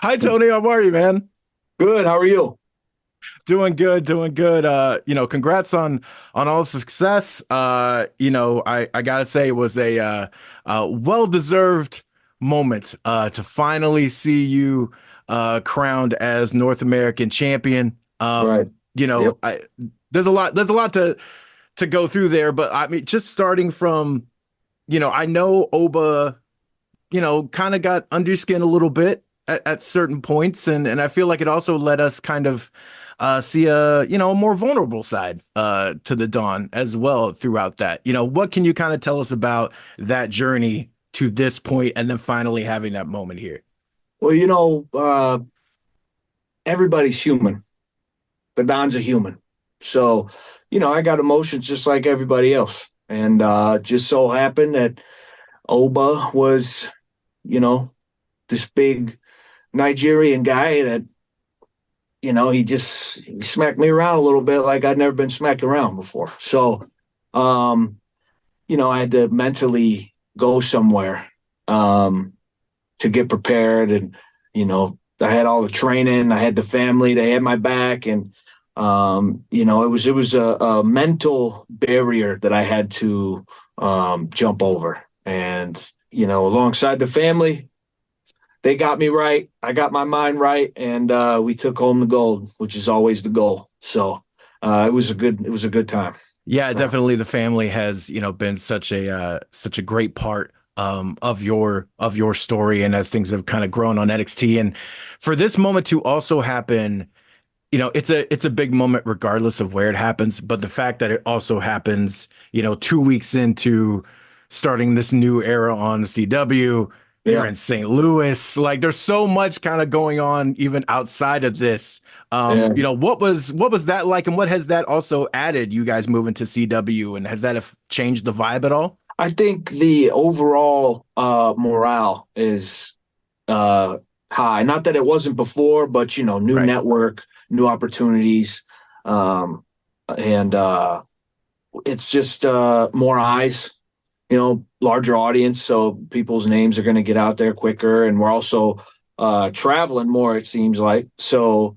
Hi, Tony. How are you, man? Good. How are you? Doing good, doing good. Congrats on all the success. I gotta say it was a well-deserved moment to finally see you crowned as North American champion. Right. Yep. There's a lot to go through there, but I mean, just starting from, I know Oba, kind of got under skin a little bit at certain points, and I feel like it also let us kind of see a more vulnerable side to the Dawn as well throughout that. What can you kind of tell us about that journey to this point, and then finally having that moment here? Well, everybody's human. The Don's a human. So, I got emotions just like everybody else. And just so happened that Oba was, you know, this big Nigerian guy that, he smacked me around a little bit like I'd never been smacked around before. So, um, I had to mentally go somewhere. To get prepared, and I had all the training, I had the family, they had my back, and it was a mental barrier that I had to jump over. And alongside the family, they got me right, I got my mind right, and we took home the gold, which is always the goal. So it was a good time. Yeah, uh, definitely the family has, been such a great part of your story, and as things have kind of grown on NXT. And for this moment to also happen, it's a big moment regardless of where it happens, but the fact that it also happens, 2 weeks into starting this new era on the CW, you're yeah. in St. Louis. Like there's so much kind of going on even outside of this. And What was that like, and what has that also added, you guys moving to CW, and has that changed the vibe at all? I think the overall morale is high. Not that it wasn't before, but new Right. network, new opportunities, um, and it's just more eyes. Larger audience, so people's names are going to get out there quicker, and we're also traveling more. It seems like so.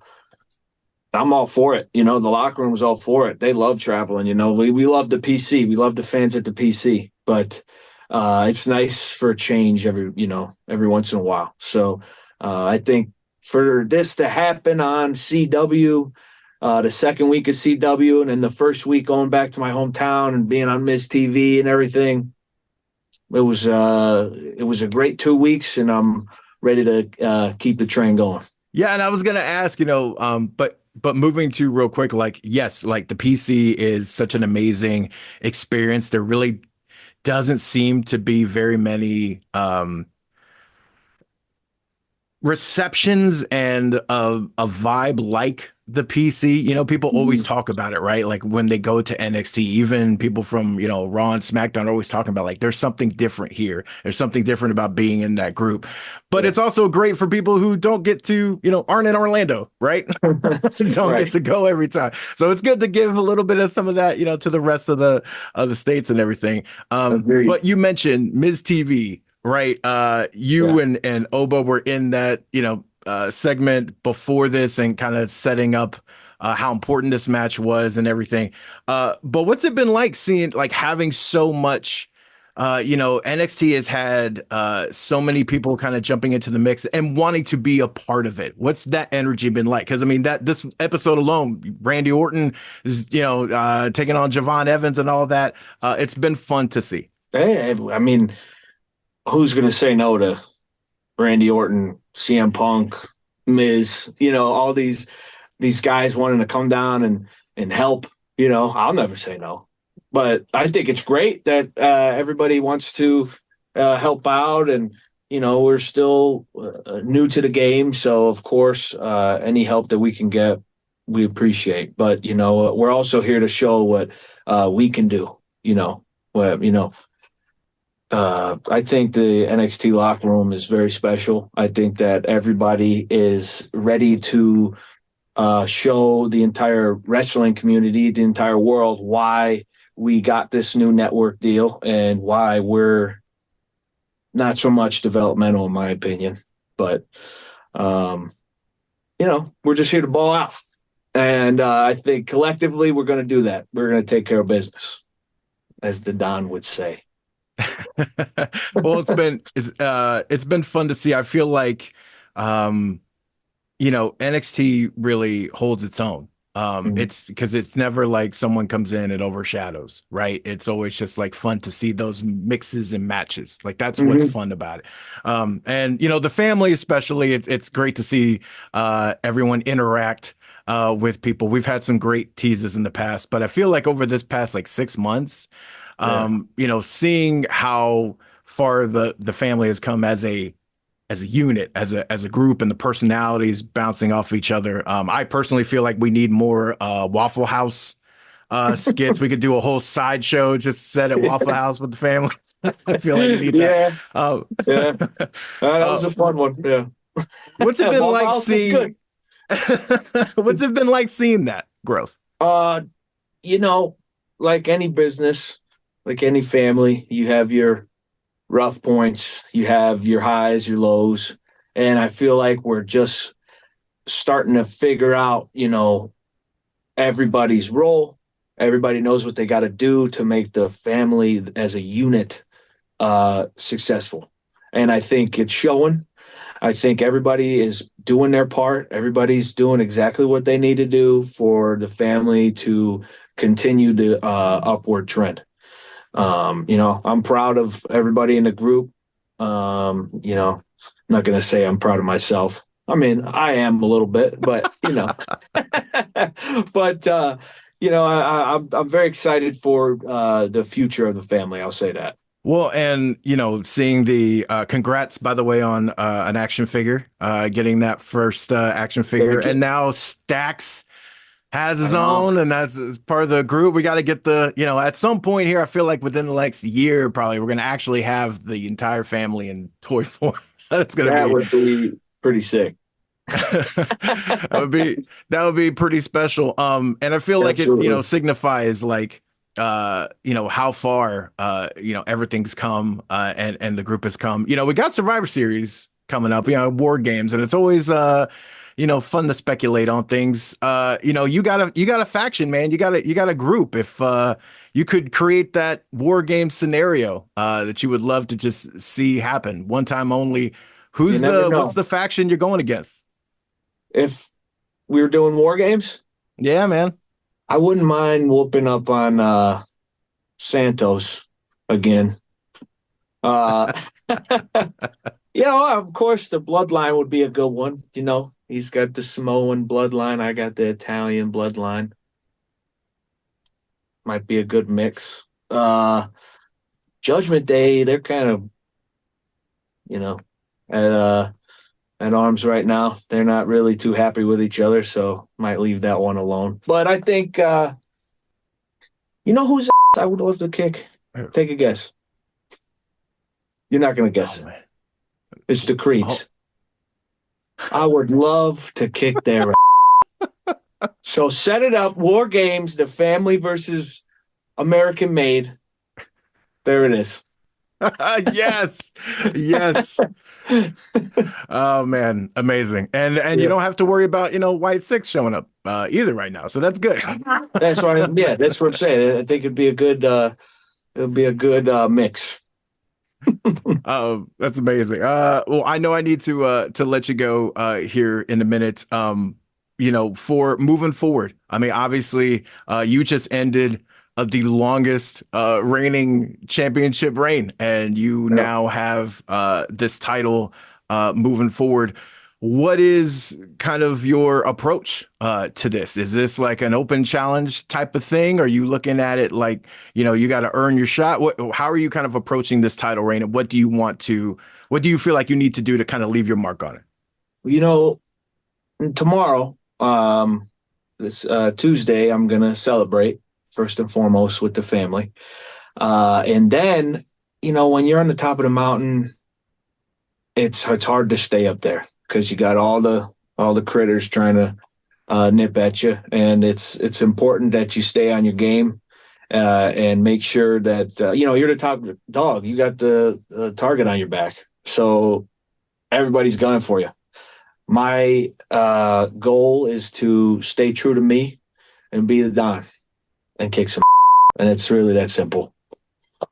I'm all for it. The locker room's all for it. They love traveling. We love the PC. We love the fans at the PC, but it's nice for a change every once in a while. So I think for this to happen on CW, the second week of CW, and then the first week going back to my hometown and being on Miz TV and everything, it was a great 2 weeks, and I'm ready to keep the train going. Yeah, and I was gonna ask, but moving to real quick, like, yes, like the PC is such an amazing experience. There really doesn't seem to be very many receptions and a vibe like the PC. People always Mhm. talk about it, right? Like when they go to NXT, even people from, Raw and Smackdown are always talking about like there's something different here. There's something different about being in that group. But Yeah. it's also great for people who don't get to, aren't in Orlando, right? Don't get Right. to go every time. So it's good to give a little bit of some of that, to the rest of the states and everything. Agreed. But you mentioned Ms. TV, right? You Yeah. and Oba were in that, segment before this and kind of setting up how important this match was and everything. But what's it been like seeing, like, having so much? NXT has had so many people kind of jumping into the mix and wanting to be a part of it. What's that energy been like? Because I mean, that this episode alone, Randy Orton is, taking on Javon Evans and all that. It's been fun to see. Hey, I mean, who's going to say no to Randy Orton, CM Punk, Miz? All these guys wanting to come down and help. I'll never say no. But I think it's great that everybody wants to help out, and we're still new to the game, so of course, any help that we can get, we appreciate. But we're also here to show what we can do. What I think the NXT locker room is very special. I think that everybody is ready to show the entire wrestling community, the entire world, why we got this new network deal and why we're not so much developmental, in my opinion. But Um, we're just here to ball out. And I think collectively we're going to do that. We're going to take care of business, as the Don would say. Well, it's been fun to see. I feel like um NXT really holds its own. Mhm. It's because it's never like someone comes in and overshadows, right? It's always just like fun to see those mixes and matches. Like that's what's Mhm. fun about it. And the family especially, it's great to see everyone interact with people. We've had some great teases in the past, but I feel like over this past like 6 months, Yeah. seeing how far the family has come as a unit, as a group, and the personalities bouncing off each other. I personally feel like we need more Waffle House skits. We could do a whole sideshow just set at Waffle House with the family. I feel like we need that. Yeah. Uh, Yeah. That was uh, a fun one. Yeah. what's it been Waffle like House is seeing? good. What's it been like seeing that growth? Uh, you know, like any business, like any family, you have your rough points, you have your highs, your lows. And I feel like we're just starting to figure out, everybody's role. Everybody knows what they got to do to make the family as a unit successful. And I think it's showing. I think everybody is doing their part. Everybody's doing exactly what they need to do for the family to continue the upward trend. I'm proud of everybody in the group. I'm not going to say I'm proud of myself. I mean, I am a little bit, but but I'm very excited for the future of the family. I'll say that. Well, and seeing the congrats, by the way, on an action figure, getting that first action figure, Thank and you. now Stacks has I his know. own, and that's as part of the group. We got to get at some point here, I feel like within the next year, probably we're going to actually have the entire family in toy form. That's going to That be would be pretty sick. that would be that would be pretty special. And I feel like it, Absolutely. signifies like how far everything's come and the group has come. We got Survivor Series coming up, war games, and it's always fun to speculate on things. You got a faction, man. You got a group. If you could create that war game scenario that you would love to just see happen one time only, You who's never what's know. the faction you're going against? If we were doing war games, Yeah, man. I wouldn't mind whooping up on Santos again. Uh, of course, the bloodline would be a good one. He's got the Samoan bloodline. I got the Italian bloodline. Might be a good mix. Judgment Day, they're kind of, you know, at at arms right now. They're not really too happy with each other, so might leave that one alone. But I think who's I would love to kick. Take a guess. You're not gonna Oh guess it. man. It's the Oh, Creeds. I would love to kick their So set it up. War games, the family versus American made. There it is. yes. Yes. Oh man, amazing. And you Yeah. don't have to worry about, White Six showing up either right now. So that's good. That's what I'm saying. I think it'd be a good mix. That's amazing. Well, I know I need to let you go here in a minute. For moving forward. I mean, obviously, you just ended the longest reigning championship reign, and you Yep. now have this title moving forward. What is kind of your approach to this? Is this like an open challenge type of thing? Are you looking at it like, you got to earn your shot? How are you kind of approaching this title reign, and what do you feel like you need to do to kind of leave your mark on it? You know, Tomorrow, this Tuesday, I'm gonna celebrate first and foremost with the family. And then, when you're on the top of the mountain, it's hard to stay up there because you got all the critters trying to nip at you, and it's important that you stay on your game and make sure that you're the top dog. You got the target on your back, so everybody's gunning for you. My goal is to stay true to me and be the Don and kick some, and it's really that simple. Oh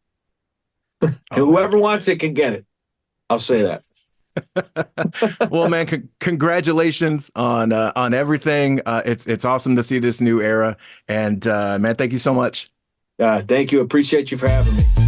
man. Whoever wants it can get it. I'll say that. Well, man, congratulations on everything. It's awesome to see this new era, and man, thank you so much. Thank you. Appreciate you for having me.